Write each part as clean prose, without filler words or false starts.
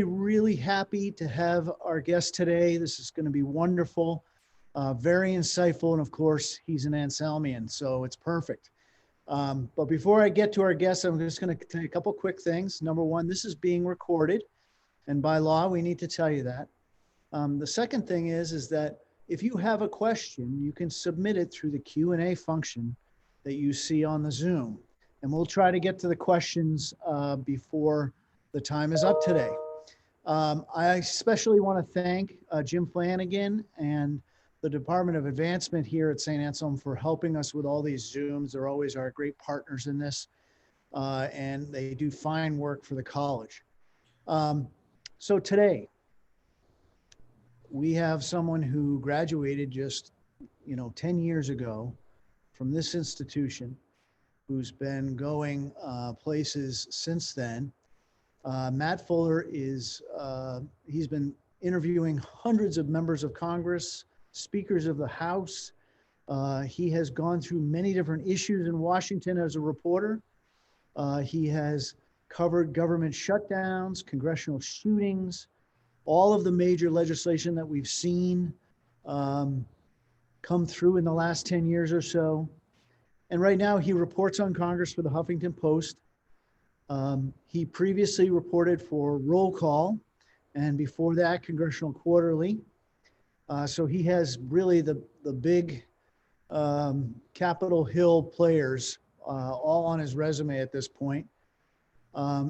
Really happy to have our guest today. This is going to be wonderful, very insightful, and of course, he's an Anselmian, so it's perfect. But before I get to our guest, I'm just going to take a couple quick things. Number one, this is being recorded, and by law, we need to tell you that. The second thing is that if you have a question, you can submit it through the Q&A function that you see on the Zoom, and we'll try to get to the questions before the time is up today. I especially want to thank Jim Flanagan and the Department of Advancement here at St. Anselm for helping us with all these Zooms. They're always our great partners in this, and they do fine work for the college. So today, we have someone who graduated just, 10 years ago from this institution, who's been going places since then. Matt Fuller he's been interviewing hundreds of members of Congress, speakers of the House. He has gone through many different issues in Washington as a reporter. He has covered government shutdowns, congressional shootings, all of the major legislation that we've seen come through in the last 10 years or so. And right now he reports on Congress for the Huffington Post. He previously reported for Roll Call, and before that, Congressional Quarterly. So he has really the big Capitol Hill players all on his resume at this point.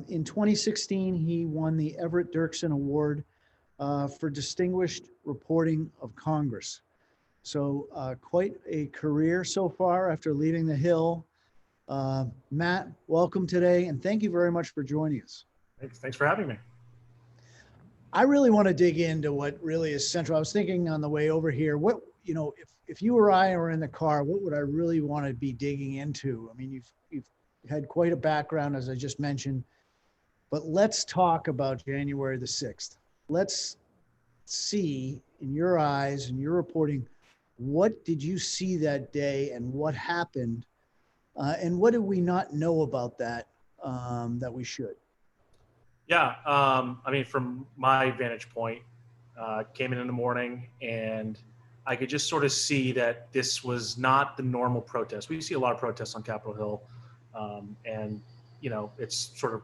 In 2016, he won the Everett Dirksen Award for Distinguished Reporting of Congress. So quite a career so far after leaving the Hill. Matt, welcome today, and thank you very much for joining us. Thanks for having me. I really want to dig into what really is central. I was thinking on the way over here, if you or I were in the car, what would I really want to be digging into? I mean, you've had quite a background, as I just mentioned, but let's talk about January the 6th. Let's see in your eyes and your reporting, what did you see that day and what happened? And what did we not know about that that we should? Yeah, I mean, from my vantage point, came in the morning and I could just sort of see that this was not the normal protest. We see a lot of protests on Capitol Hill, and, it's sort of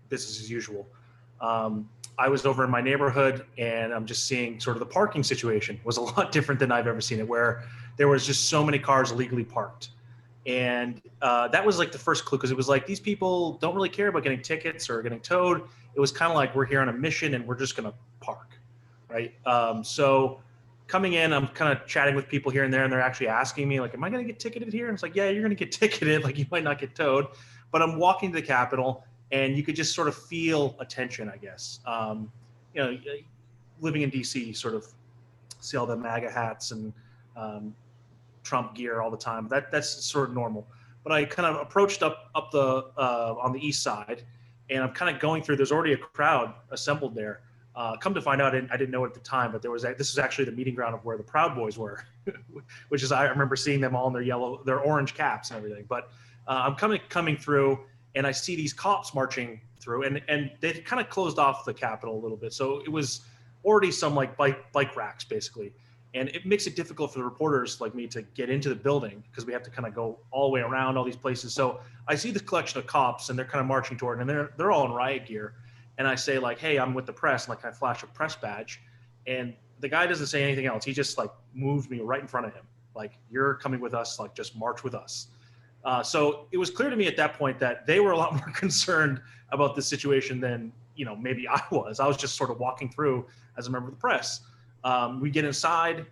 business as usual. I was over in my neighborhood and I'm just seeing sort of the parking situation was a lot different than I've ever seen it, where there was just so many cars illegally parked. And that was like the first clue, because it was like, these people don't really care about getting tickets or getting towed. It was kind of like, we're here on a mission and we're just going to park, right? So coming in, I'm kind of chatting with people here and there, and they're actually asking me, like, am I going to get ticketed here? And it's like, yeah, you're going to get ticketed. Like, you might not get towed. But I'm walking to the Capitol, and you could just sort of feel a tension, I guess. Living in D.C., you sort of see all the MAGA hats and Trump gear all the time. That's sort of normal. But I kind of approached up the on the east side, and I'm kind of going through. There's already a crowd assembled there. Come to find out, I didn't know at the time, but this was actually the meeting ground of where the Proud Boys were, which is, I remember seeing them all in their orange caps and everything. But I'm coming through, and I see these cops marching through, and they kind of closed off the Capitol a little bit, so it was already some like bike racks basically. And it makes it difficult for the reporters like me to get into the building, because we have to kind of go all the way around all these places. So I see this collection of cops, and they're kind of marching toward, and they're all in riot gear. And I say, like, hey, I'm with the press. And, like, I flash a press badge, and the guy doesn't say anything else. He just like moves me right in front of him. Like, you're coming with us, like, just march with us. So it was clear to me at that point that they were a lot more concerned about this situation than, maybe I was. I was just sort of walking through as a member of the press. We get inside.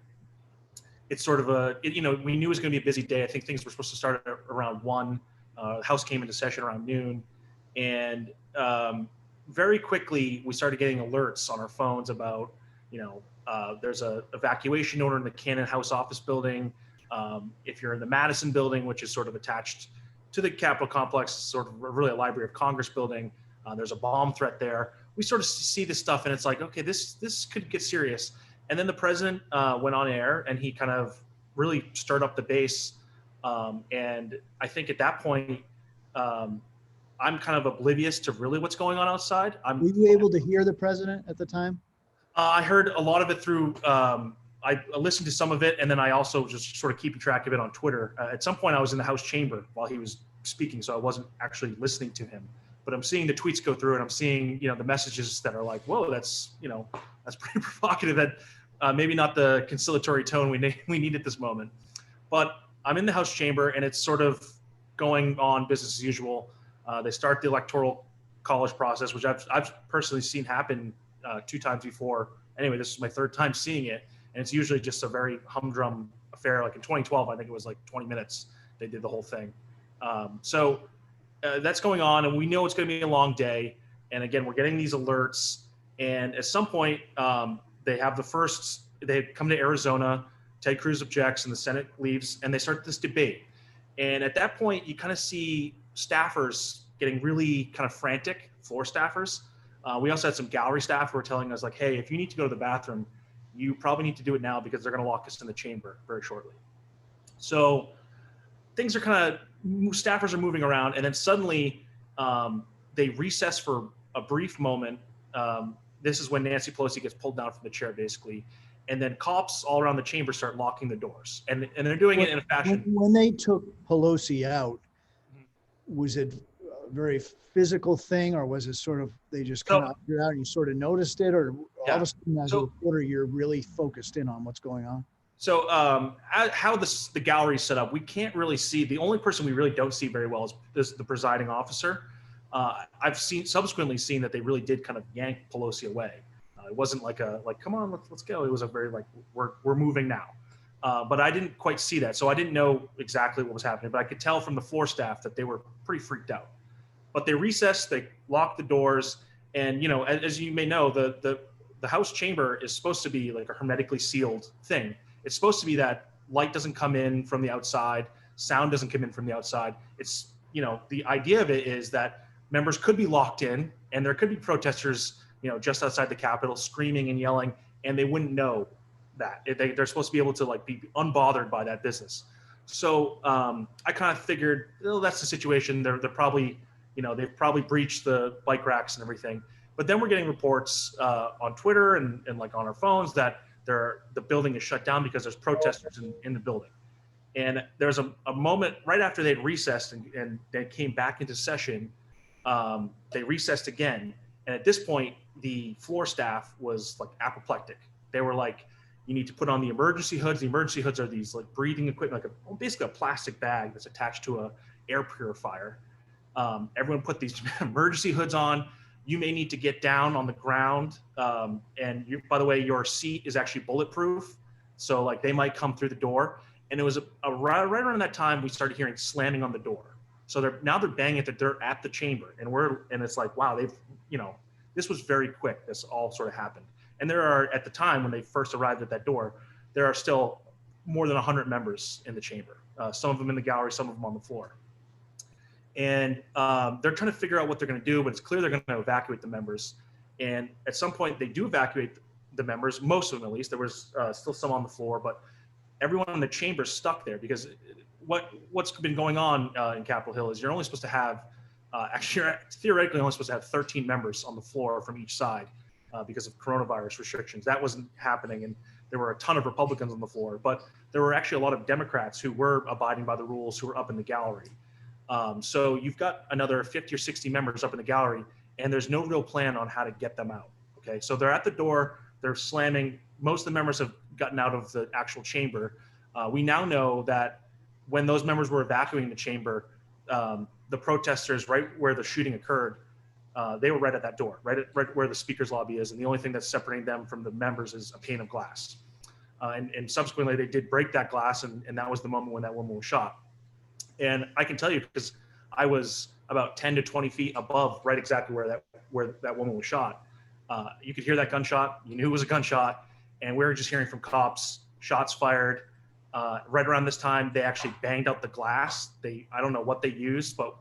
It's sort of we knew it was going to be a busy day. I think things were supposed to start at around 1. The House came into session around noon. And very quickly, we started getting alerts on our phones about, there's a evacuation order in the Cannon House office building. If you're in the Madison building, which is sort of attached to the Capitol complex, sort of really a Library of Congress building, there's a bomb threat there. We sort of see this stuff, and it's like, okay, this could get serious. And then the president went on air, and he kind of really stirred up the base. And I think at that point, I'm kind of oblivious to really what's going on outside. Were you able to hear the president at the time? I heard a lot of it through. I listened to some of it, and then I also just sort of keeping track of it on Twitter. At some point, I was in the House chamber while he was speaking, so I wasn't actually listening to him. But I'm seeing the tweets go through, and I'm seeing the messages that are like, "Whoa, that's that's pretty provocative." That maybe not the conciliatory tone we need at this moment. But I'm in the House chamber, and it's sort of going on business as usual. They start the electoral college process, which I've personally seen happen 2 times before. Anyway, this is my 3rd time seeing it, and it's usually just a very humdrum affair. Like in 2012, I think it was like 20 minutes they did the whole thing. So that's going on, and we know it's going to be a long day. And again, we're getting these alerts, and at some point, they have they come to Arizona. Ted Cruz objects, and the Senate leaves, and they start this debate. And at that point, you kind of see staffers getting really kind of frantic, floor staffers. We also had some gallery staff who were telling us, like, hey, if you need to go to the bathroom, you probably need to do it now because they're going to lock us in the chamber very shortly. So things are kind of, staffers are moving around, and then suddenly they recess for a brief moment. This is when Nancy Pelosi gets pulled down from the chair, basically. And then cops all around the chamber start locking the doors. And they're doing it in a fashion. When they took Pelosi out, was it a very physical thing, or was it sort of, they just kind of figured out and you sort of noticed it, or all of a sudden as a reporter, you're really focused in on what's going on? So how the gallery is set up, we can't really see. The only person we really don't see very well is the presiding officer. I've subsequently seen that they really did kind of yank Pelosi away. It wasn't like come on, let's go. It was a very we're moving now. But I didn't quite see that, so I didn't know exactly what was happening. But I could tell from the floor staff that they were pretty freaked out. But they recessed, they locked the doors, and as you may know, the House chamber is supposed to be like a hermetically sealed thing. It's supposed to be that light doesn't come in from the outside, sound doesn't come in from the outside. It's the idea of it is that members could be locked in, and there could be protesters just outside the Capitol screaming and yelling, and they wouldn't know that. They're supposed to be able to be unbothered by that business. So I kind of figured, that's the situation. They're probably, they've probably breached the bike racks and everything. But then we're getting reports on Twitter and on our phones that the building is shut down because there's protesters in the building. And there's a moment right after they'd recessed and they came back into session, they recessed again. And at this point, the floor staff was apoplectic. They were like, you need to put on the emergency hoods. The emergency hoods are these breathing equipment, basically a plastic bag that's attached to a air purifier. Everyone put these emergency hoods on. You may need to get down on the ground. And by the way, your seat is actually bulletproof. So they might come through the door. And it was right around that time we started hearing slamming on the door. So they're banging at the door at the chamber, and it's like, wow, this was very quick. This all sort of happened. And there are, at the time when they first arrived at that door, there are still more than 100 members in the chamber. Some of them in the gallery, some of them on the floor. And they're trying to figure out what they're going to do, but it's clear they're going to evacuate the members. And at some point, they do evacuate the members, most of them at least. There was still some on the floor, but everyone in the chamber is stuck there because what's been going on in Capitol Hill is you're only supposed to have, actually, you're theoretically only supposed to have 13 members on the floor from each side because of coronavirus restrictions. That wasn't happening, and there were a ton of Republicans on the floor, but there were actually a lot of Democrats who were abiding by the rules who were up in the gallery. So you've got another 50 or 60 members up in the gallery, and there's no real plan on how to get them out. Okay, so they're at the door, they're slamming. Most of the members have gotten out of the actual chamber. We now know that when those members were evacuating the chamber, the protesters, right where the shooting occurred, they were right at that door, right where the speaker's lobby is, and the only thing that's separating them from the members is a pane of glass. And subsequently, they did break that glass, and that was the moment when that woman was shot. And I can tell you, because I was about 10 to 20 feet above right exactly where that woman was shot. You could hear that gunshot. You knew it was a gunshot. And we were just hearing from cops, shots fired. Right around this time, they actually banged out the glass. I don't know what they used, but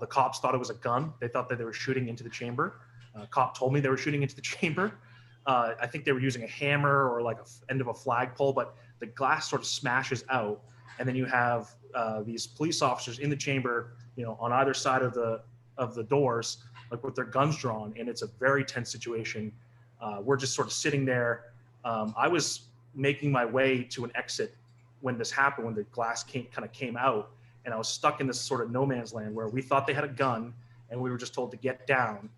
the cops thought it was a gun. They thought that they were shooting into the chamber. Cop told me they were shooting into the chamber. I think they were using a hammer or like a end of a flagpole, but the glass sort of smashes out. And then you have these police officers in the chamber, on either side of of the doors, like with their guns drawn, and it's a very tense situation. We're just sort of sitting there. I was making my way to an exit when this happened, when the glass came out, and I was stuck in this sort of no man's land where we thought they had a gun, and we were just told to get down.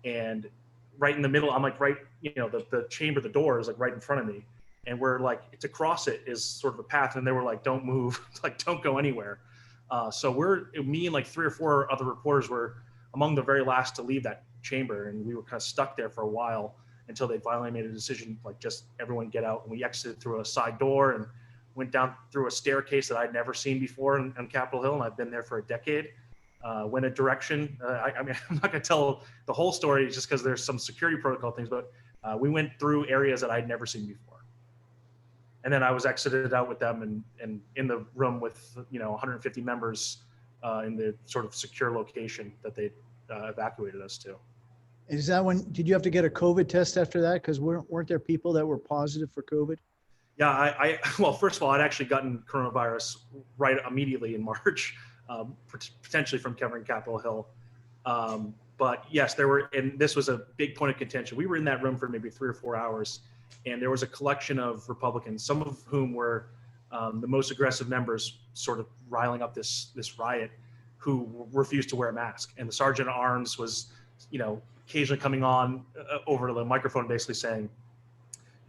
And right in the middle, I'm like, right, the chamber, the door is like right in front of me, and we're like, to cross it is sort of a path, and they were like, don't move, like don't go anywhere. So me and like 3 or 4 other reporters were among the very last to leave that chamber, and we were kind of stuck there for a while until they finally made a decision, like just everyone get out. And we exited through a side door and went down through a staircase that I'd never seen before on Capitol Hill, and I've been there for a decade. Went a direction. I mean, I'm not going to tell the whole story just because there's some security protocol things, but we went through areas that I'd never seen before. And then I was exited out with them and in the room with 150 members in the sort of secure location that they evacuated us to. Is that did you have to get a COVID test after that? Because weren't there people that were positive for COVID? Yeah, well, first of all, I'd actually gotten coronavirus right immediately in March, potentially from covering Capitol Hill. But yes, and this was a big point of contention. We were in that room for maybe 3 or 4 hours, and there was a collection of Republicans, some of whom were the most aggressive members, sort of riling up this riot, who refused to wear a mask. And the sergeant at arms was, occasionally coming on over the microphone, basically saying,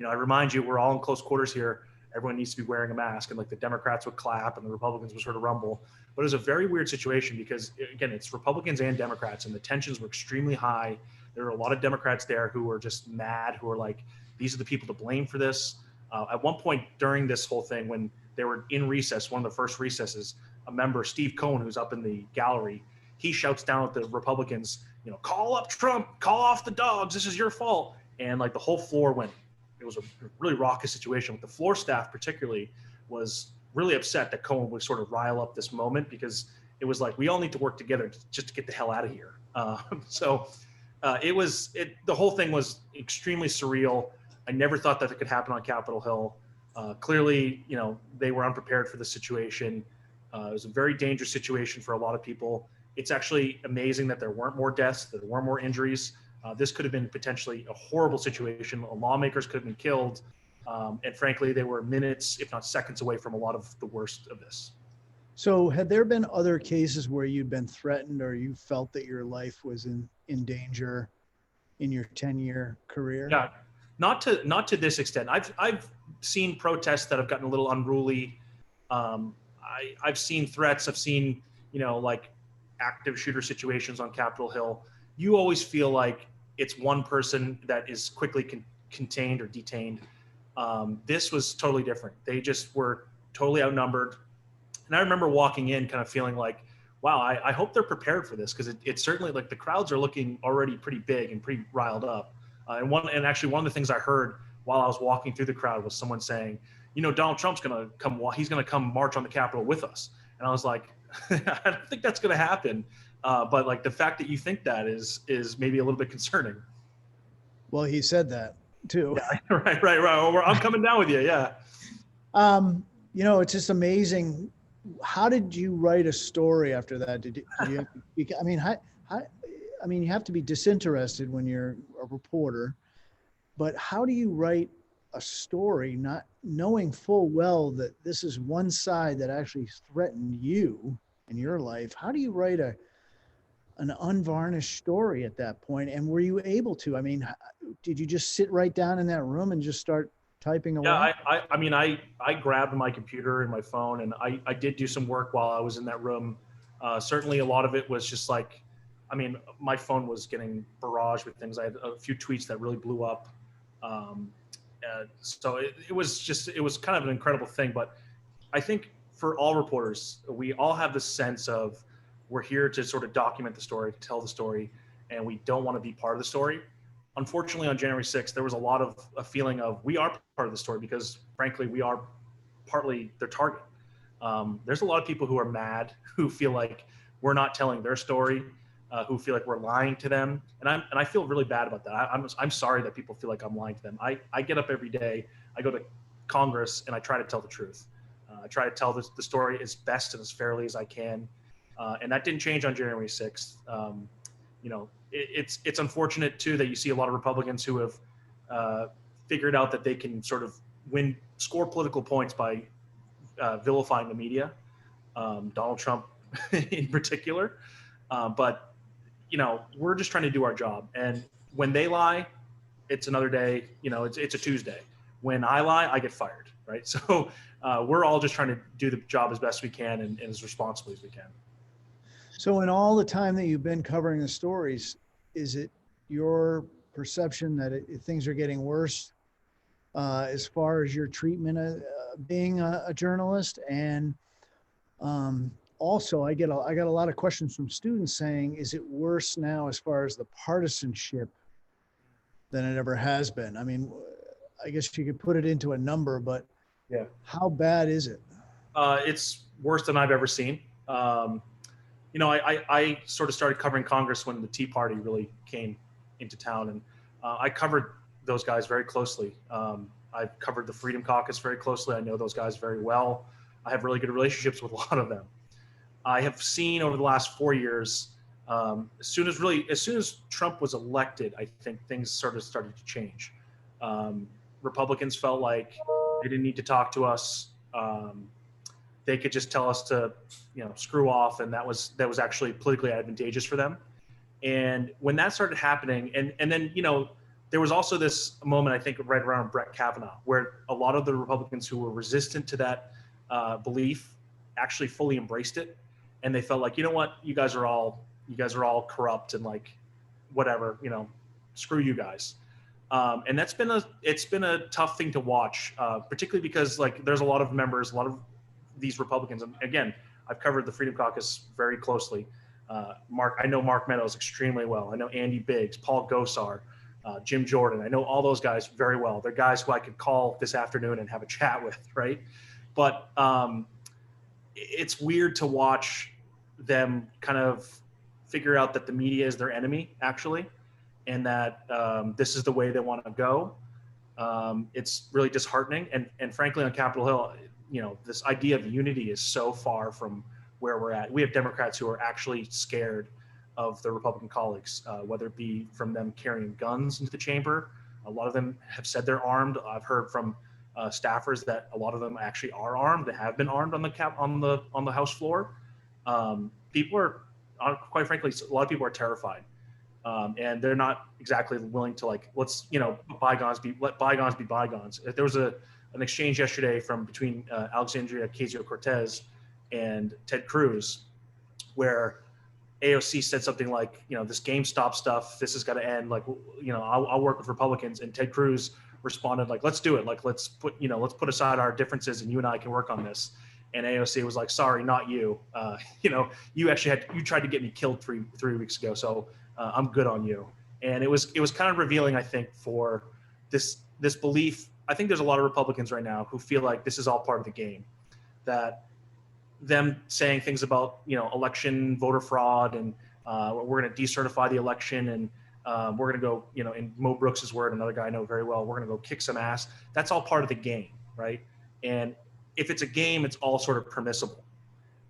I remind you, we're all in close quarters here. Everyone needs to be wearing a mask. And like the Democrats would clap and the Republicans would sort of rumble. But it was a very weird situation because, again, it's Republicans and Democrats, and the tensions were extremely high. There were a lot of Democrats there who were just mad, who were like, these are the people to blame for this. At one point during this whole thing, when they were in recess, one of the first recesses, a member, Steve Cohen, who's up in the gallery, he shouts down at the Republicans, call up Trump, call off the dogs, this is your fault. And like the whole floor went. It was a really raucous situation. The floor staff particularly was really upset that Cohen would sort of rile up this moment, because it was like, we all need to work together just to get the hell out of here. The whole thing was extremely surreal. I never thought that it could happen on Capitol Hill. Clearly, they were unprepared for the situation. It was a very dangerous situation for a lot of people. It's actually amazing that there weren't more deaths, that there weren't more injuries. This could have been potentially a horrible situation. Lawmakers could have been killed. And frankly, they were minutes, if not seconds away from a lot of the worst of this. So had there been other cases where you'd been threatened or you felt that your life was in danger in your 10-year career? Yeah, not to this extent. I've seen protests that have gotten a little unruly. I've seen threats. I've seen, like active shooter situations on Capitol Hill. You always feel like it's one person that is quickly contained or detained. This was totally different. They just were totally outnumbered. And I remember walking in kind of feeling like, wow, I hope they're prepared for this, because it's certainly like the crowds are looking already pretty big and pretty riled up. And actually one of the things I heard while I was walking through the crowd was someone saying, Donald Trump's going to come, he's going to come march on the Capitol with us. And I was like, I don't think that's going to happen. But like the fact that you think that is maybe a little bit concerning. Well, he said that too. Yeah, right. Well, I'm coming down with you. Yeah. It's just amazing. How did you write a story after that? Did you have to, you have to be disinterested when you're a reporter, but how do you write a story not knowing full well that this is one side that actually threatened you in your life? How do you write an unvarnished story at that point? And were you able to? Did you just sit right down in that room and just start typing away? Yeah, I grabbed my computer and my phone, and I did do some work while I was in that room. Certainly a lot of it was just like, my phone was getting barraged with things. I had a few tweets that really blew up. So it was kind of an incredible thing. But I think for all reporters, we all have this sense of, we're here to sort of document the story, to tell the story, and we don't want to be part of the story. Unfortunately, on January 6th, there was a feeling of, we are part of the story because, frankly, we are partly their target. There's a lot of people who are mad, who feel like we're not telling their story, who feel like we're lying to them, and I feel really bad about that. I'm sorry that people feel like I'm lying to them. I get up every day, I go to Congress, and I try to tell the truth. I try to tell the story as best and as fairly as I can. And that didn't change on January 6th. It's unfortunate too that you see a lot of Republicans who have figured out that they can sort of score political points by vilifying the media, Donald Trump in particular. But we're just trying to do our job. And when they lie, it's another day. It's a Tuesday. When I lie, I get fired, right? So we're all just trying to do the job as best we can and as responsibly as we can. So in all the time that you've been covering the stories, is it your perception that things are getting worse as far as your treatment of being a journalist? And also, I got a lot of questions from students saying, is it worse now as far as the partisanship than it ever has been? I mean, I guess you could put it into a number, but yeah, how bad is it? It's worse than I've ever seen. I sort of started covering Congress when the Tea Party really came into town, and I covered those guys very closely. I've covered the Freedom Caucus very closely. I know those guys very well. I have really good relationships with a lot of them. I have seen over the last 4 years, as soon as Trump was elected, I think things sort of started to change. Republicans felt like they didn't need to talk to us. They could just tell us to, screw off, and that was actually politically advantageous for them. And when that started happening, and then there was also this moment, I think, right around Brett Kavanaugh, where a lot of the Republicans who were resistant to that belief actually fully embraced it, and they felt like, you know what, you guys are all corrupt and like whatever, screw you guys. And it's been a tough thing to watch, particularly because like there's a lot of members, a lot of these Republicans, and again, I've covered the Freedom Caucus very closely. I know Mark Meadows extremely well. I know Andy Biggs, Paul Gosar, Jim Jordan. I know all those guys very well. They're guys who I could call this afternoon and have a chat with, right? But it's weird to watch them kind of figure out that the media is their enemy, actually, and that this is the way they want to go. It's really disheartening. And frankly, on Capitol Hill, this idea of unity is so far from where we're at. We have Democrats who are actually scared of their Republican colleagues, whether it be from them carrying guns into the chamber. A lot of them have said they're armed. I've heard from staffers that a lot of them actually are armed. They have been armed on the House floor. People are, quite frankly, a lot of people are terrified, and they're not exactly willing to let bygones be bygones. There was an exchange yesterday between Alexandria Ocasio-Cortez and Ted Cruz, where AOC said something like, this GameStop stuff, this has got to end. Like, I'll work with Republicans. And Ted Cruz responded like, let's do it. Like, let's put aside our differences and you and I can work on this. And AOC was like, sorry, not you. You actually you tried to get me killed three weeks ago. So I'm good on you. And it was kind of revealing, I think, for this belief. I think there's a lot of Republicans right now who feel like this is all part of the game, that them saying things about election voter fraud and we're going to decertify the election and we're going to go in Mo Brooks's word, another guy I know very well, we're going to go kick some ass. That's all part of the game, right? And if it's a game, it's all sort of permissible.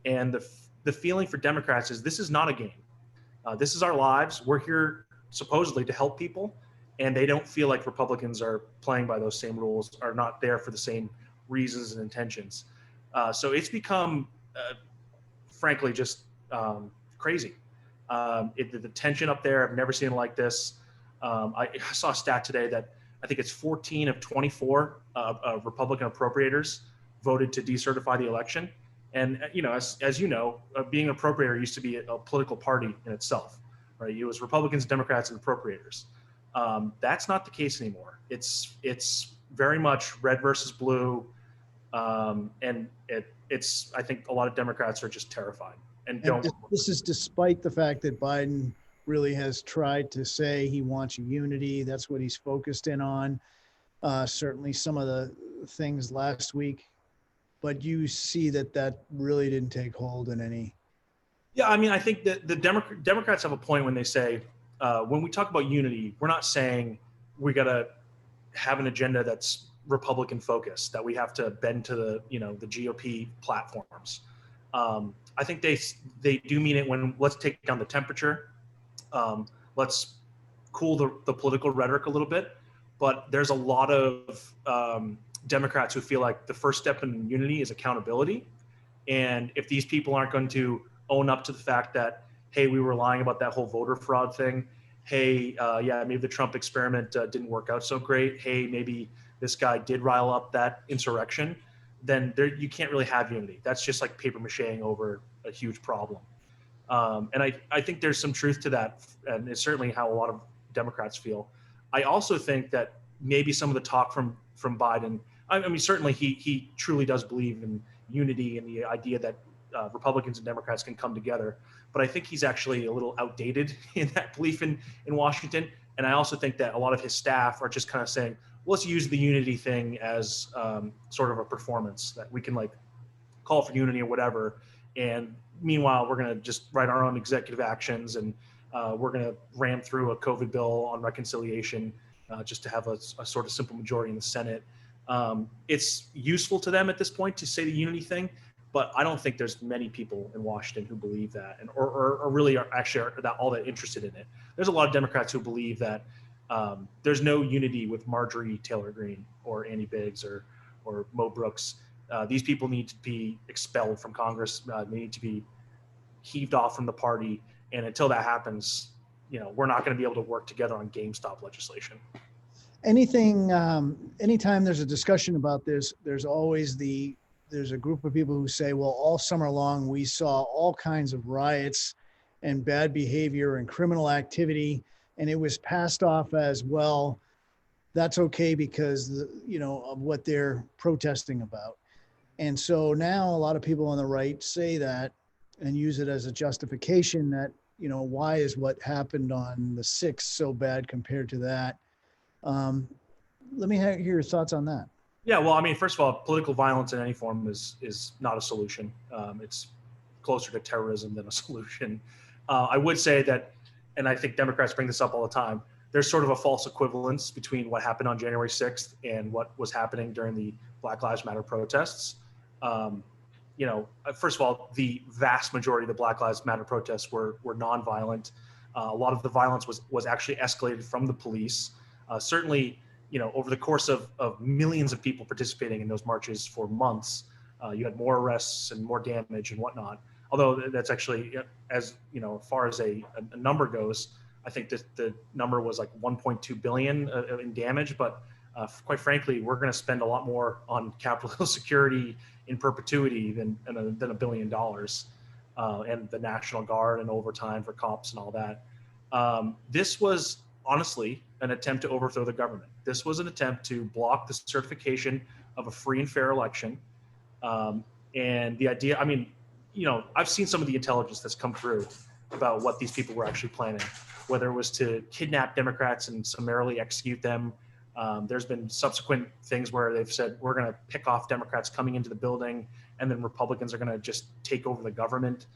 And the feeling for Democrats is this is not a game. This is our lives. We're here supposedly to help people, and they don't feel like Republicans are playing by those same rules, are not there for the same reasons and intentions. So it's become, frankly, just crazy. The tension up there, I've never seen it like this. I saw a stat today that I think it's 14 of 24 Republican appropriators voted to decertify the election. And, as you know, being an appropriator used to be a political party in itself, right? It was Republicans, Democrats, and appropriators. That's not the case anymore. It's very much red versus blue. And I think a lot of Democrats are just terrified and don't. This is despite the fact that Biden really has tried to say he wants unity. That's what he's focused in on. Certainly some of the things last week, but you see that really didn't take hold in any. Yeah, I mean, I think that the Democrats have a point when they say, when we talk about unity, we're not saying we got to have an agenda that's Republican focused, that we have to bend to the GOP platforms. I think they do mean it when let's take down the temperature, let's cool the political rhetoric a little bit. But there's a lot of Democrats who feel like the first step in unity is accountability, and if these people aren't going to own up to the fact that, hey, we were lying about that whole voter fraud thing. Hey, yeah, maybe the Trump experiment didn't work out so great. Hey, maybe this guy did rile up that insurrection. Then you can't really have unity. That's just like paper macheing over a huge problem. And I think there's some truth to that, and it's certainly how a lot of Democrats feel. I also think that maybe some of the talk from Biden, I mean, certainly he truly does believe in unity and the idea that Republicans and Democrats can come together. But I think he's actually a little outdated in that belief in Washington. And I also think that a lot of his staff are just kind of saying, well, let's use the unity thing as sort of a performance that we can like call for unity or whatever. And meanwhile, we're going to just write our own executive actions, and we're going to ram through a COVID bill on reconciliation just to have a sort of simple majority in the Senate. It's useful to them at this point to say the unity thing, but I don't think there's many people in Washington who believe that, and or really are actually all that interested in it. There's a lot of Democrats who believe that there's no unity with Marjorie Taylor Greene or Annie Biggs or Mo Brooks. These people need to be expelled from Congress. They need to be heaved off from the party. And until that happens, we're not going to be able to work together on GameStop legislation. Anytime there's a discussion about this, there's always there's a group of people who say, well, all summer long, we saw all kinds of riots and bad behavior and criminal activity. And it was passed off as, well, that's okay because, of what they're protesting about. And so now a lot of people on the right say that and use it as a justification that, why is what happened on the 6th so bad compared to that? Let me hear your thoughts on that. Yeah, well, I mean, first of all, political violence in any form is not a solution. It's closer to terrorism than a solution. I would say that, and I think Democrats bring this up all the time, there's sort of a false equivalence between what happened on January 6th and what was happening during the Black Lives Matter protests. First of all, the vast majority of the Black Lives Matter protests were nonviolent. A lot of the violence was actually escalated from the police. Certainly, over the course of millions of people participating in those marches for months, you had more arrests and more damage and whatnot. Although that's actually, as far as a number goes, I think that the number was like 1.2 billion in damage. But quite frankly, we're going to spend a lot more on Capitol security in perpetuity than $1 billion, and the National Guard and overtime for cops and all that. This was honestly an attempt to overthrow the government. This was an attempt to block the certification of a free and fair election. And the idea, I mean, I've seen some of the intelligence that's come through about what these people were actually planning, whether it was to kidnap Democrats and summarily execute them. There's been subsequent things where they've said, we're going to pick off Democrats coming into the building, and then Republicans are going to just take over the government.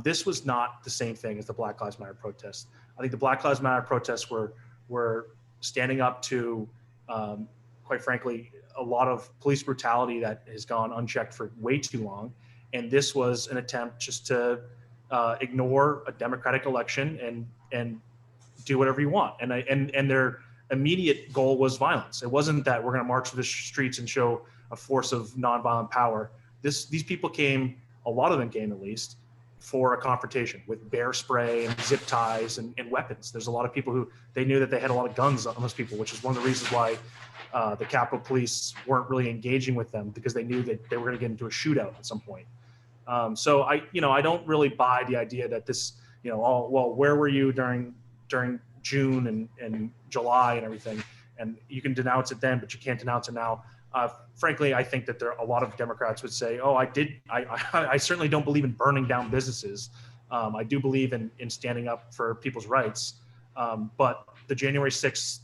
This was not the same thing as the Black Lives Matter protests. I think the Black Lives Matter protests were standing up to, quite frankly, a lot of police brutality that has gone unchecked for way too long. And this was an attempt just to ignore a democratic election and do whatever you want. And their immediate goal was violence. It wasn't that we're going to march through the streets and show a force of nonviolent power. These people came, a lot of them came at least, for a confrontation with bear spray and zip ties and weapons. There's a lot of people who they knew that they had a lot of guns on those people, which is one of the reasons why the Capitol Police weren't really engaging with them, because they knew that they were going to get into a shootout at some point. So I don't really buy the idea that this, where were you during June and July and everything, and you can denounce it then, but you can't denounce it now. Frankly, I think that there are a lot of Democrats would say, oh, I certainly don't believe in burning down businesses. I do believe in standing up for people's rights. But the January 6th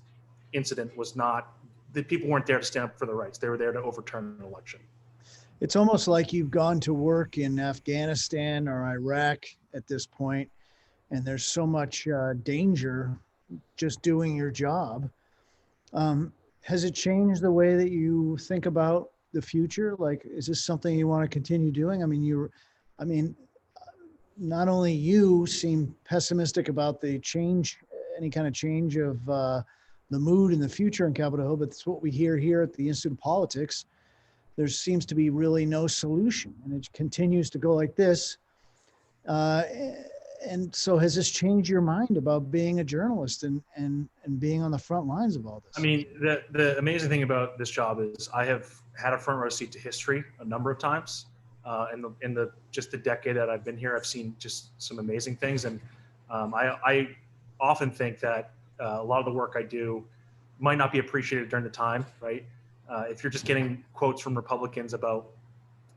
incident was not, the people weren't there to stand up for their rights. They were there to overturn an election. It's almost like you've gone to work in Afghanistan or Iraq at this point, and there's so much danger just doing your job. Has it changed the way that you think about the future? Like, is this something you want to continue doing? I mean, I mean, not only you seem pessimistic about the change, any kind of change of the mood in the future in Capitol Hill, but it's what we hear here at the Institute of Politics. There seems to be really no solution, and it continues to go like this. Uh, and so, has this changed your mind about being a journalist and being on the front lines of all I this? mean, the amazing thing about this job is I have had a front row seat to history a number of times. In the just the decade that I've been here, I've seen just some amazing things, and I often think that a lot of the work I do might not be appreciated during the time, right? If you're just getting quotes from Republicans about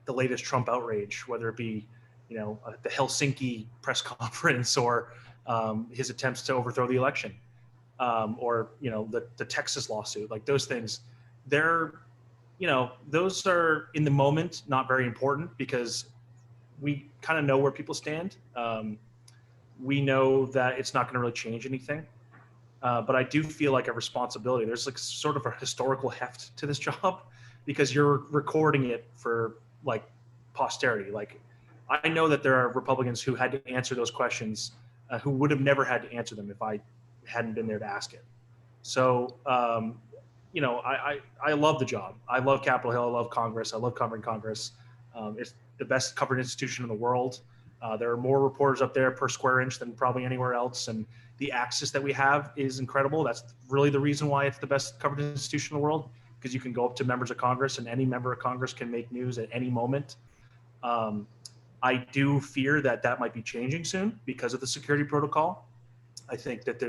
the latest Trump outrage, whether it be, the Helsinki press conference or his attempts to overthrow the election, or the Texas lawsuit, like those things, they're those are in the moment not very important because we kind of know where people stand. We know that it's not going to really change anything. But I do feel like a responsibility. There's like sort of a historical heft to this job because you're recording it for like posterity. Like I know that there are Republicans who had to answer those questions who would have never had to answer them if I hadn't been there to ask it. So, I love the job. I love Capitol Hill. I love Congress. I love covering Congress. It's the best covered institution in the world. There are more reporters up there per square inch than probably anywhere else. And the access that we have is incredible. That's really the reason why it's the best covered institution in the world, because you can go up to members of Congress and any member of Congress can make news at any moment. Um, I do fear that that might be changing soon because of the security protocol. I think that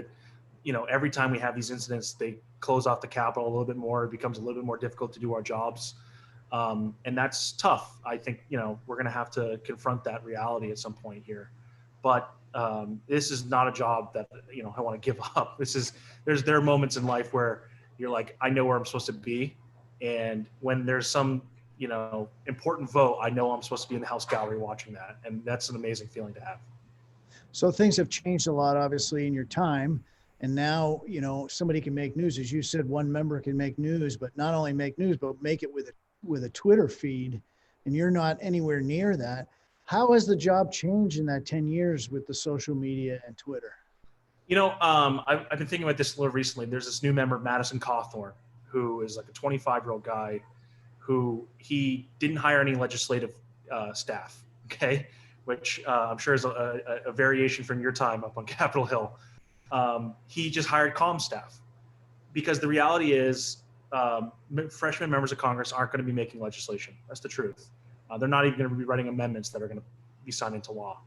every time we have these incidents, they close off the Capitol a little bit more. It becomes a little bit more difficult to do our jobs. And that's tough. I think, we're going to have to confront that reality at some point here. But this is not a job that, I want to give up. There are moments in life where you're like, I know where I'm supposed to be. And when there's some, important vote, I know I'm supposed to be in the House gallery watching that. And that's an amazing feeling to have. So things have changed a lot, obviously, in your time. And now, somebody can make news. As you said, one member can make news, but not only make news, but make it with a Twitter feed. And you're not anywhere near that. How has the job changed in that 10 years with the social media and Twitter? I've been thinking about this a little recently. There's this new member, Madison Cawthorn, who is like a 25-year-old guy who he didn't hire any legislative staff, okay, which I'm sure is a variation from your time up on Capitol Hill. He just hired comm staff because the reality is freshman members of Congress aren't going to be making legislation. That's the truth. They're not even going to be writing amendments that are going to be signed into law.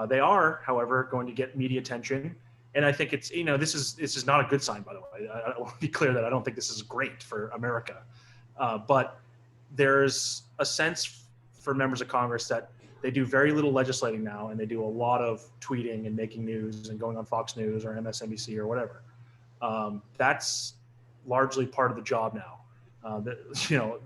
They are, however, going to get media attention. And I think it's, this is not a good sign, by the way. I want to be clear that I don't think this is great for America. But there's a sense for members of Congress that they do very little legislating now, and they do a lot of tweeting and making news and going on Fox News or MSNBC or whatever. That's largely part of the job now.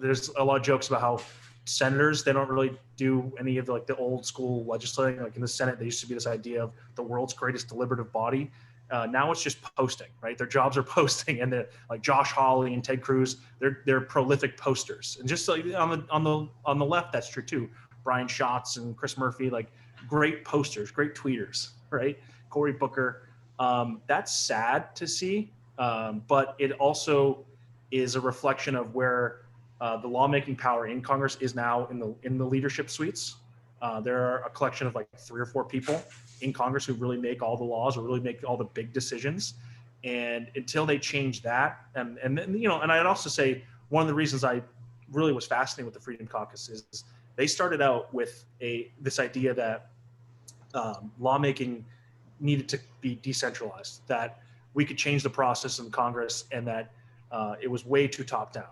There's a lot of jokes about how senators, they don't really do any of the old school legislating. Like in the Senate, there used to be this idea of the world's greatest deliberative body. Now it's just posting, right? Their jobs are posting, and they're like Josh Hawley and Ted Cruz. They're prolific posters, and just like on the left, that's true too. Brian Schatz and Chris Murphy, like great posters, great tweeters, right? Cory Booker. That's sad to see, but it also is a reflection of where the lawmaking power in Congress is now in the leadership suites. There are a collection of like 3 or 4 people in Congress who really make all the laws or really make all the big decisions. And until they change that, and I'd also say one of the reasons I really was fascinated with the Freedom Caucus is they started out with this idea that lawmaking needed to be decentralized, that we could change the process in Congress, and that it was way too top down.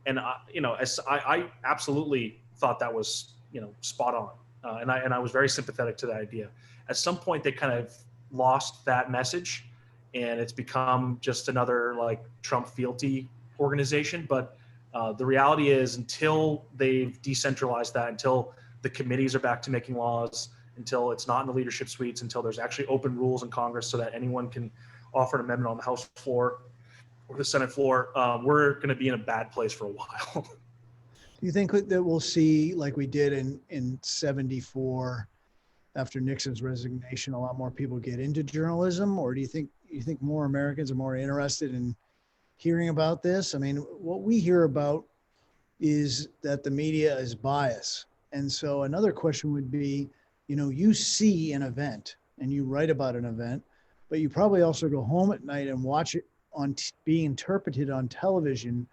And I absolutely thought that was spot on, and I was very sympathetic to that idea. At some point, they kind of lost that message, and it's become just another like Trump fealty organization. But the reality is, until they've decentralized that, until the committees are back to making laws, until it's not in the leadership suites, until there's actually open rules in Congress so that anyone can offer an amendment on the House floor or the Senate floor, we're going to be in a bad place for a while. Do you think that we'll see, like we did in 74 after Nixon's resignation, a lot more people get into journalism? Or do you think more Americans are more interested in hearing about this? I mean, what we hear about is that the media is biased. And so another question would be, you see an event and you write about an event, but you probably also go home at night and watch it being interpreted on television.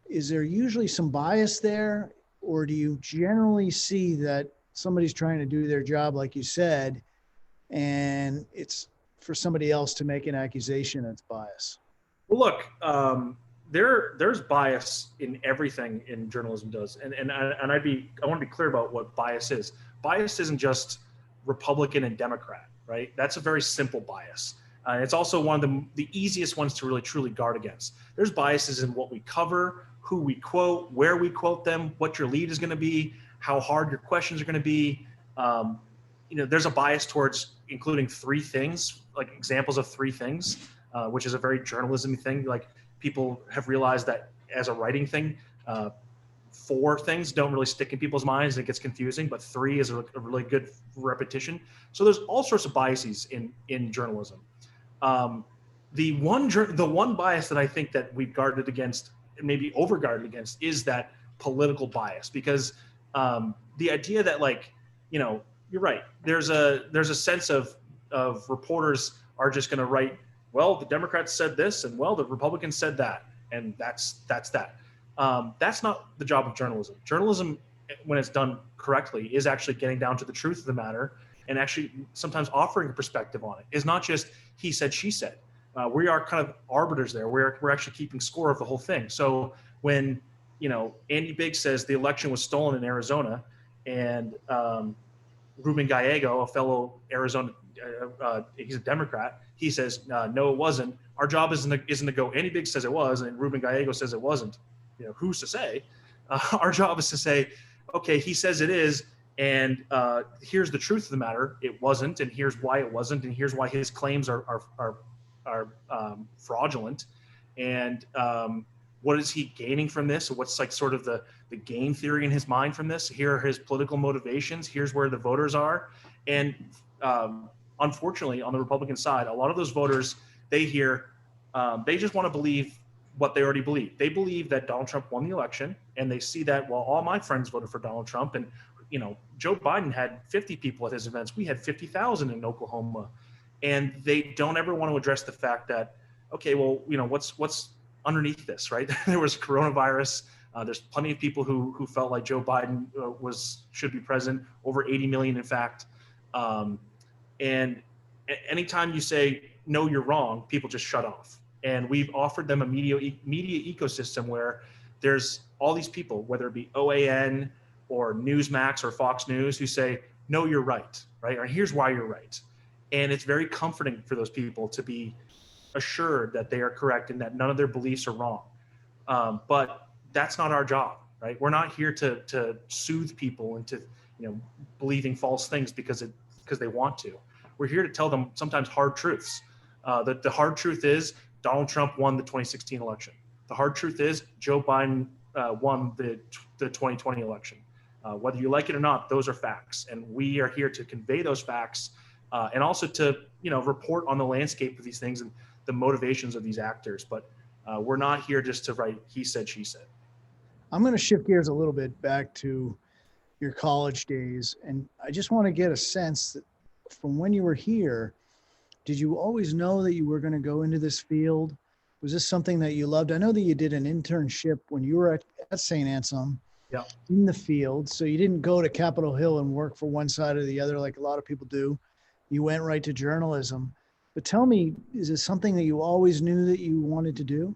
Is there usually some bias there, or do you generally see that somebody's trying to do their job, like you said, and it's for somebody else to make an accusation that's bias? Well, look, there's bias in everything in journalism does, I want to be clear about what bias is. Bias isn't just Republican and Democrat, right? That's a very simple bias. It's also one of the easiest ones to really truly guard against. There's biases in what we cover, who we quote, where we quote them, what your lead is going to be, how hard your questions are going to be. There's a bias towards including three things, like examples of three things, which is a very journalism thing. Like, people have realized that as a writing thing, four things don't really stick in people's minds and it gets confusing, but three is a really good repetition. So there's all sorts of biases in journalism. The one bias that I think that we've guarded against, maybe over guarded against, is that political bias, because the idea that, like, you're right. There's a sense of reporters are just going to write, well, the Democrats said this, and well, the Republicans said that, and that's that. That's not the job of journalism. Journalism, when it's done correctly, is actually getting down to the truth of the matter, and actually sometimes offering a perspective on it. It's not just he said, she said. We are kind of arbiters there. We're actually keeping score of the whole thing. So when Andy Biggs says the election was stolen in Arizona, and Ruben Gallego, a fellow Arizona, he's a Democrat, he says no, it wasn't. Our job isn't to go, Andy Biggs says it was, and Ruben Gallego says it wasn't. Who's to say? Our job is to say, okay, he says it is, and here's the truth of the matter. It wasn't, and here's why it wasn't, and here's why his claims are fraudulent, and what is he gaining from this? What's like sort of the game theory in his mind from this? Here are his political motivations. Here's where the voters are. And unfortunately, on the Republican side, a lot of those voters, they just want to believe what they already believe. They believe that Donald Trump won the election, and they see that, well, all my friends voted for Donald Trump, and Joe Biden had 50 people at his events. We had 50,000 in Oklahoma. And they don't ever want to address the fact that, okay, well, what's underneath this, right? There was coronavirus. There's plenty of people who felt like Joe Biden should be president, over 80 million, in fact. And anytime you say, no, you're wrong, people just shut off. And we've offered them a media ecosystem where there's all these people, whether it be OAN or Newsmax or Fox News, who say, no, you're right? Or here's why you're right. And it's very comforting for those people to be assured that they are correct and that none of their beliefs are wrong. But that's not our job, right? We're not here to soothe people into believing false things because they want to. We're here to tell them sometimes hard truths. The hard truth is Donald Trump won the 2016 election. The hard truth is Joe Biden won the 2020 election. Whether you like it or not, those are facts. And we are here to convey those facts and also to report on the landscape of these things and the motivations of these actors. But we're not here just to write he said, she said. I'm going to shift gears a little bit back to your college days. And I just want to get a sense that from when you were here, did you always know that you were going to go into this field? Was this something that you loved? I know that you did an internship when you were at St. Anselm in the field. So you didn't go to Capitol Hill and work for one side or the other like a lot of people do. You went right to journalism. But tell me, is it something that you always knew that you wanted to do?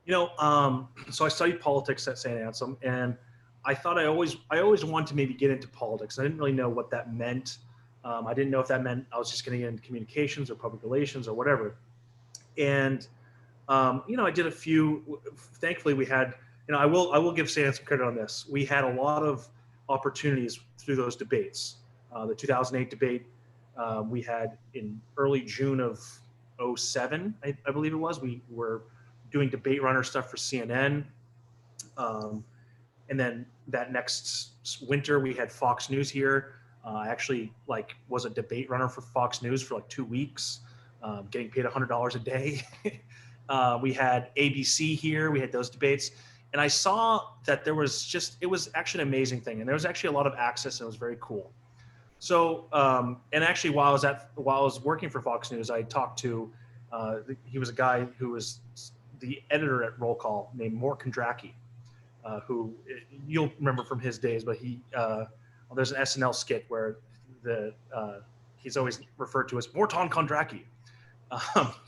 So I studied politics at St. Anselm, and I thought I always wanted to maybe get into politics. I didn't really know what that meant. I didn't know if that meant I was just going to get into communications or public relations or whatever. And I did a few. Thankfully, we had. I will give St. Anselm credit on this. We had a lot of opportunities through those debates. The 2008 debate we had in early June of 2007, I believe it was. We were doing debate runner stuff for CNN. And then that next winter we had Fox News here. I actually was a debate runner for Fox News for 2 weeks, getting paid $100 a day. We had ABC here. We had those debates. And I saw that it was actually an amazing thing. And there was actually a lot of access, and it was very cool. So, and actually while I was working for Fox News, I talked to, he was a guy who was the editor at Roll Call named Mort Kondracki, who you'll remember from his days, but there's an SNL skit where he's always referred to as Morton Kondracki.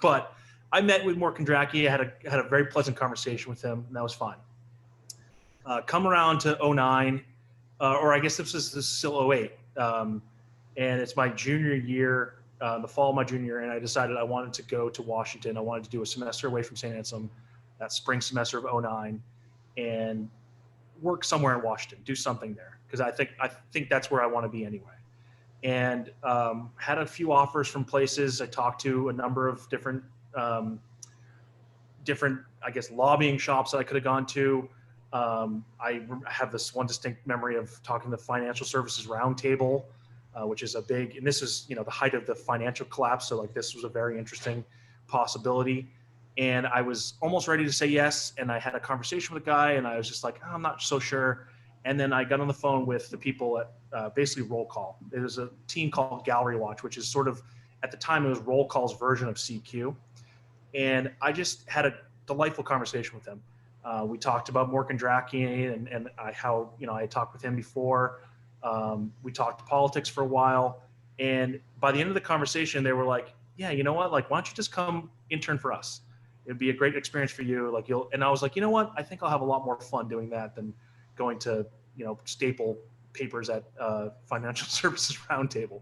But I met with Mort Kondracki. I had a very pleasant conversation with him, and that was fine. Come around to 09, or I guess this is still 08, and it's my junior year, the fall of my junior year, and I decided I wanted to go to Washington. I wanted to do a semester away from St. Anselm, that spring semester of 09, and work somewhere in Washington, do something there, because I think that's where I want to be anyway. And had a few offers from places. I talked to a number of different, I guess, lobbying shops that I could have gone to. I have this one distinct memory of talking to the Financial Services Roundtable, which is and this is, the height of the financial collapse. So this was a very interesting possibility. And I was almost ready to say yes. And I had a conversation with a guy, and I was just like, I'm not so sure. And then I got on the phone with the people at basically Roll Call. There's a team called Gallery Watch, which is sort of, at the time, it was Roll Call's version of CQ. And I just had a delightful conversation with him. We talked about Mort Kondracki and how, I had talked with him before. We talked politics for a while. And by the end of the conversation, they were like, yeah, you know what? Why don't you just come intern for us? It'd be a great experience for you. And I was like, you know what? I think I'll have a lot more fun doing that than going to, staple papers at Financial Services Roundtable.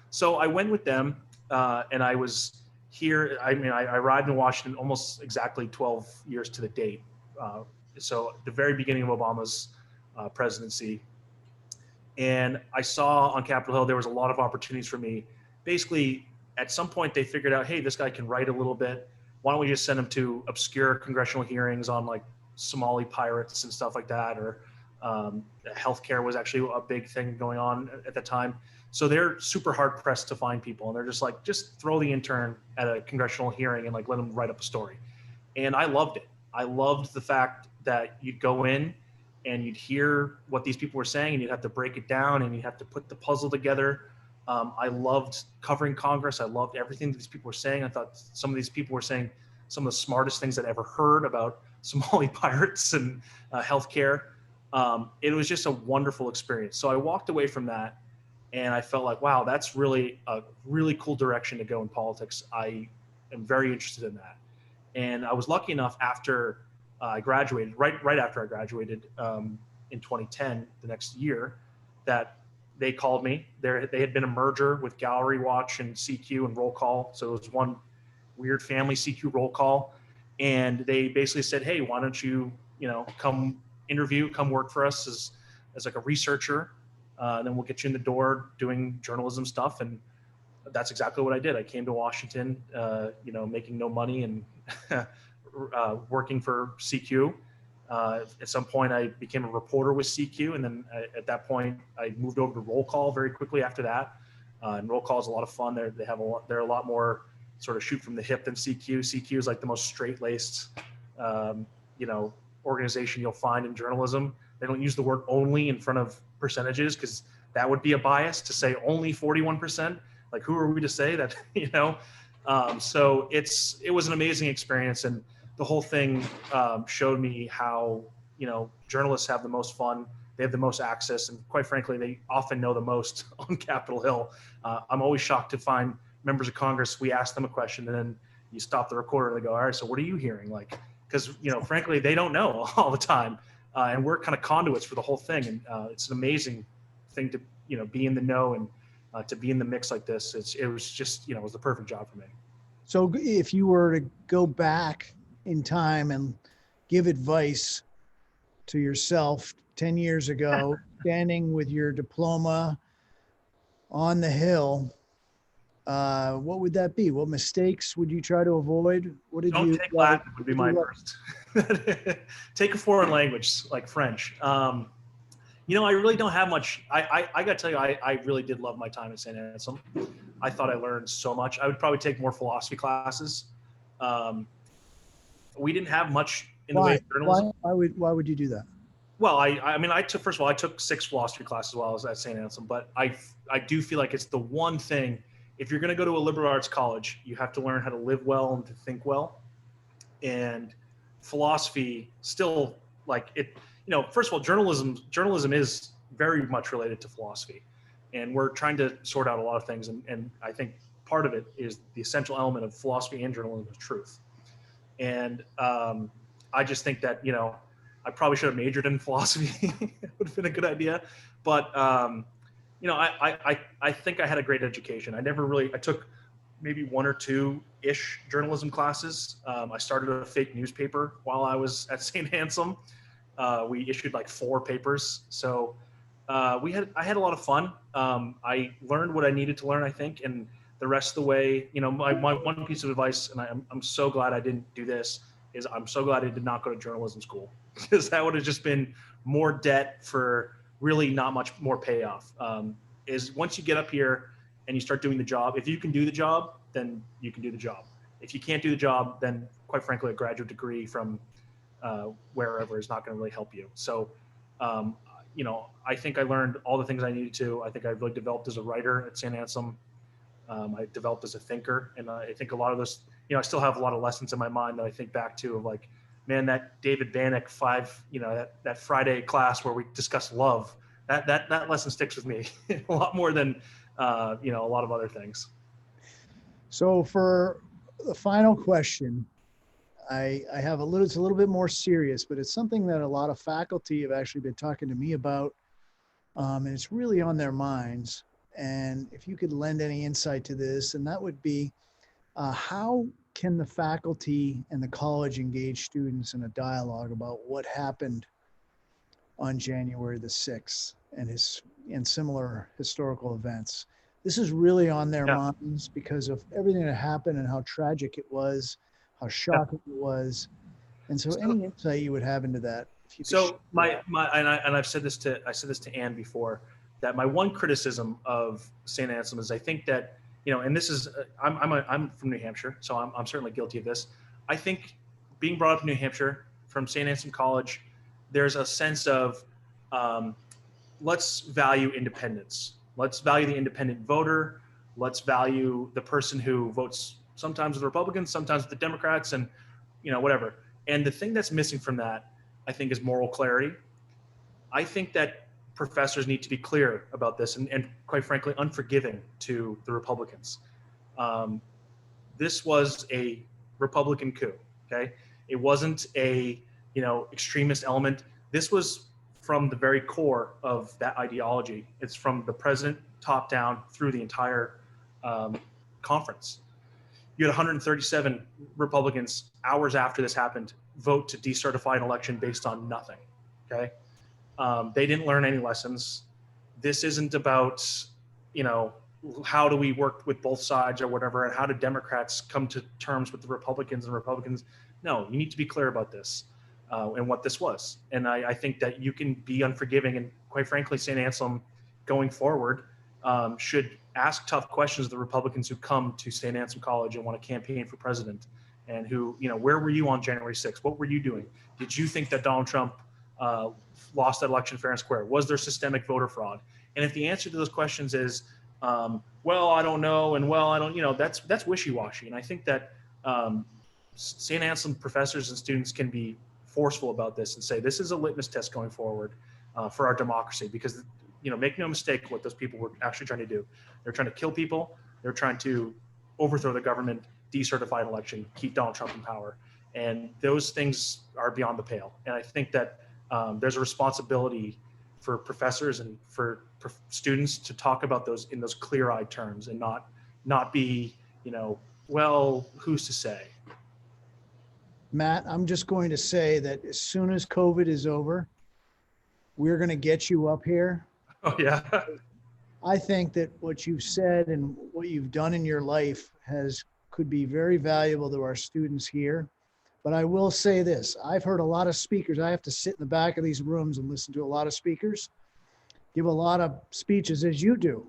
So I went with them, and I was here. I arrived in Washington almost exactly 12 years to the date. So the very beginning of Obama's presidency. And I saw on Capitol Hill, there was a lot of opportunities for me. Basically, at some point they figured out, hey, this guy can write a little bit. Why don't we just send him to obscure congressional hearings on Somali pirates and stuff like that? Or healthcare was actually a big thing going on at the time. So they're super hard pressed to find people. And they're just just throw the intern at a congressional hearing and let him write up a story. And I loved it. I loved the fact that you'd go in and you'd hear what these people were saying, and you'd have to break it down, and you'd have to put the puzzle together. I loved covering Congress. I loved everything that these people were saying. I thought some of these people were saying some of the smartest things I'd ever heard about Somali pirates and healthcare. It was just a wonderful experience. So I walked away from that, and I felt like, wow, that's really a really cool direction to go in politics. I am very interested in that. And I was lucky enough after I graduated, right after I graduated in 2010, the next year, that they called me. They had been a merger with Gallery Watch and CQ and Roll Call. So it was one weird family, CQ Roll Call. And they basically said, hey, why don't you, come work for us as a researcher. Then we'll get you in the door doing journalism stuff. And that's exactly what I did. I came to Washington, making no money and working for CQ. At some point, I became a reporter with CQ, and then at that point, I moved over to Roll Call very quickly after that. And Roll Call is a lot of fun. They're a lot more sort of shoot from the hip than CQ. CQ is the most straight-laced, organization you'll find in journalism. They don't use the word "only" in front of percentages, because that would be a bias to say only 41%. Who are we to say that? So it was an amazing experience, and the whole thing showed me how, journalists have the most fun, they have the most access, and quite frankly, they often know the most on Capitol Hill. I'm always shocked to find members of Congress, we ask them a question, and then you stop the recorder and they go, all right, so what are you hearing? Because, frankly, they don't know all the time. And we're kind of conduits for the whole thing. And it's an amazing thing to, be in the know and to be in the mix like this. It was just, it was the perfect job for me. So if you were to go back in time and give advice to yourself 10 years ago, standing with your diploma on the Hill, What would that be? What mistakes would you try to avoid? What did Don't you take like? Latin would be my first. Take a foreign language like French. I really don't have much. I got to tell you, I really did love my time at St. Anselm. I thought I learned so much. I would probably take more philosophy classes. Um, we didn't have much in the way of journalism. Why would you do that? Well, I mean, first of all, I took 6 philosophy classes while I was at St. Anselm, but I do feel like it's the one thing. If you're going to go to a liberal arts college, you have to learn how to live well and to think well. And philosophy still, like it, first of all, journalism is very much related to philosophy, and we're trying to sort out a lot of things. And I think part of it is the essential element of philosophy and journalism is truth. And I just think that I probably should have majored in philosophy. It would have been a good idea, but I think I had a great education. I took maybe 1 or 2-ish journalism classes. I started a fake newspaper while I was at St. Anselm. We issued like 4 papers. So I had a lot of fun. I learned what I needed to learn, I think. And the rest of the way, my one piece of advice, and I'm so glad I didn't do this, is I'm so glad I did not go to journalism school, because that would have just been more debt for really not much more payoff. Is once you get up here and you start doing the job, if you can do the job, then you can do the job. If you can't do the job, then quite frankly, a graduate degree from wherever is not going to really help you. So, I think I learned all the things I needed to. I think I really developed as a writer at St. Anselm. I developed as a thinker, and I think a lot of this, I still have a lot of lessons in my mind that I think back to, of like, man, that David Bannock 5, that Friday class where we discussed love, that lesson sticks with me a lot more than, a lot of other things. So for the final question, I have it's a little bit more serious, but it's something that a lot of faculty have actually been talking to me about. And it's really on their minds. And if you could lend any insight to this, and that would be, how can the faculty and the college engage students in a dialogue about what happened on January the 6th and similar historical events? This is really on their minds because of everything that happened and how tragic it was, how shocking it was. And so any insight you would have into that? If you could So I've said this to Anne before, that my one criticism of St. Anselm is I think that, and this is, I'm from New Hampshire, so I'm certainly guilty of this. I think being brought up in New Hampshire from St. Anselm College, there's a sense of, let's value independence. Let's value the independent voter. Let's value the person who votes sometimes with the Republicans, sometimes with the Democrats, and whatever. And the thing that's missing from that, I think, is moral clarity. I think that professors need to be clear about this and quite frankly, unforgiving to the Republicans. This was a Republican coup, okay? It wasn't a, extremist element. This was from the very core of that ideology. It's from the president top down through the entire conference. You had 137 Republicans hours after this happened vote to decertify an election based on nothing, okay? They didn't learn any lessons. This isn't about, how do we work with both sides or whatever, and how do Democrats come to terms with the Republicans and Republicans. No, you need to be clear about this and what this was. And I think that you can be unforgiving, and quite frankly, St. Anselm going forward should ask tough questions of the Republicans who come to St. Anselm College and want to campaign for president, and who, where were you on January 6th? What were you doing? Did you think that Donald Trump lost that election fair and square? Was there systemic voter fraud? And if the answer to those questions is, well, I don't know, and well, I don't, that's wishy-washy. And I think that St. Anselm professors and students can be forceful about this and say, this is a litmus test going forward for our democracy, because, make no mistake what those people were actually trying to do. They're trying to kill people. They're trying to overthrow the government, decertify an election, keep Donald Trump in power. And those things are beyond the pale. And I think that there's a responsibility for professors and for students to talk about those in those clear-eyed terms, and not be, well, who's to say? Matt, I'm just going to say that as soon as COVID is over, we're going to get you up here. Oh, yeah. I think that what you've said and what you've done in your life could be very valuable to our students here. But I will say this, I've heard a lot of speakers. I have to sit in the back of these rooms and listen to a lot of speakers, give a lot of speeches as you do.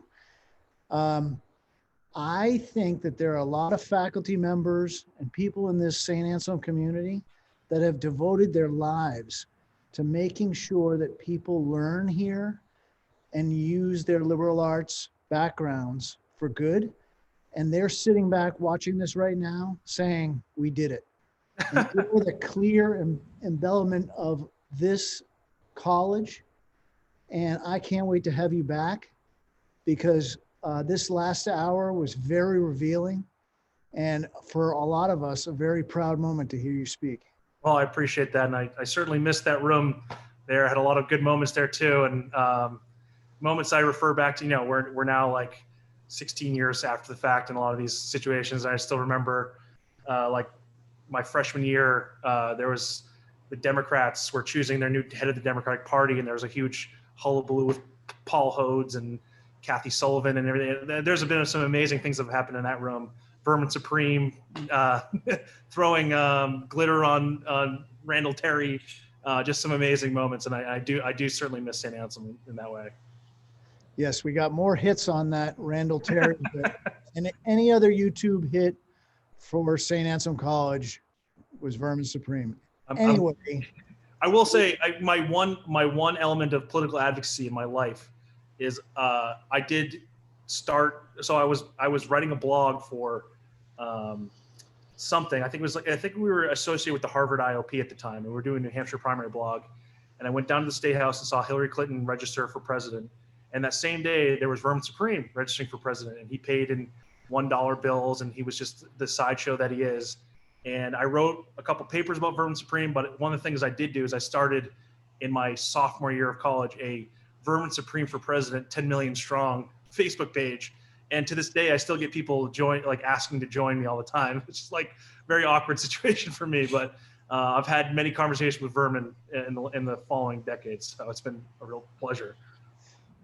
I think that there are a lot of faculty members and people in this St. Anselm community that have devoted their lives to making sure that people learn here and use their liberal arts backgrounds for good. And they're sitting back watching this right now saying, we did it. And you're the clear embellishment of this college. And I can't wait to have you back, because this last hour was very revealing, and for a lot of us, a very proud moment to hear you speak. Well, I appreciate that. And I certainly missed that room there. I had a lot of good moments there too. And moments I refer back to, we're now like 16 years after the fact in a lot of these situations. I still remember like my freshman year, there was the Democrats were choosing their new head of the Democratic Party, and there was a huge hullabaloo with Paul Hodes and Kathy Sullivan and everything. There's been some amazing things that have happened in that room. Vermin Supreme, throwing glitter on Randall Terry, just some amazing moments. And I do certainly miss St. Anselm in that way. Yes, we got more hits on that Randall Terry, and any other YouTube hit for St. Anselm College was Vermin Supreme. Anyway, I will say my one element of political advocacy in my life is I did start. So I was writing a blog for something. I think we were associated with the Harvard IOP at the time, and we were doing New Hampshire primary blog. And I went down to the State House and saw Hillary Clinton register for president. And that same day, there was Vermin Supreme registering for president, and he paid in $1 bills, and he was just the sideshow that he is. And I wrote a couple papers about Vermin Supreme, but one of the things I did do is I started in my sophomore year of college a Vermin Supreme for President 10 million strong Facebook page. And to this day, I still get people asking to join me all the time. It's just like very awkward situation for me, but I've had many conversations with Vermin in the following decades. So it's been a real pleasure.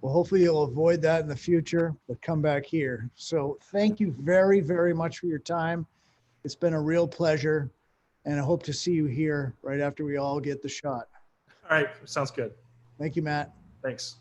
Well, hopefully you'll avoid that in the future, but come back here. So thank you very, very much for your time. It's been a real pleasure, and I hope to see you here right after we all get the shot. All right. Sounds good. Thank you, Matt. Thanks.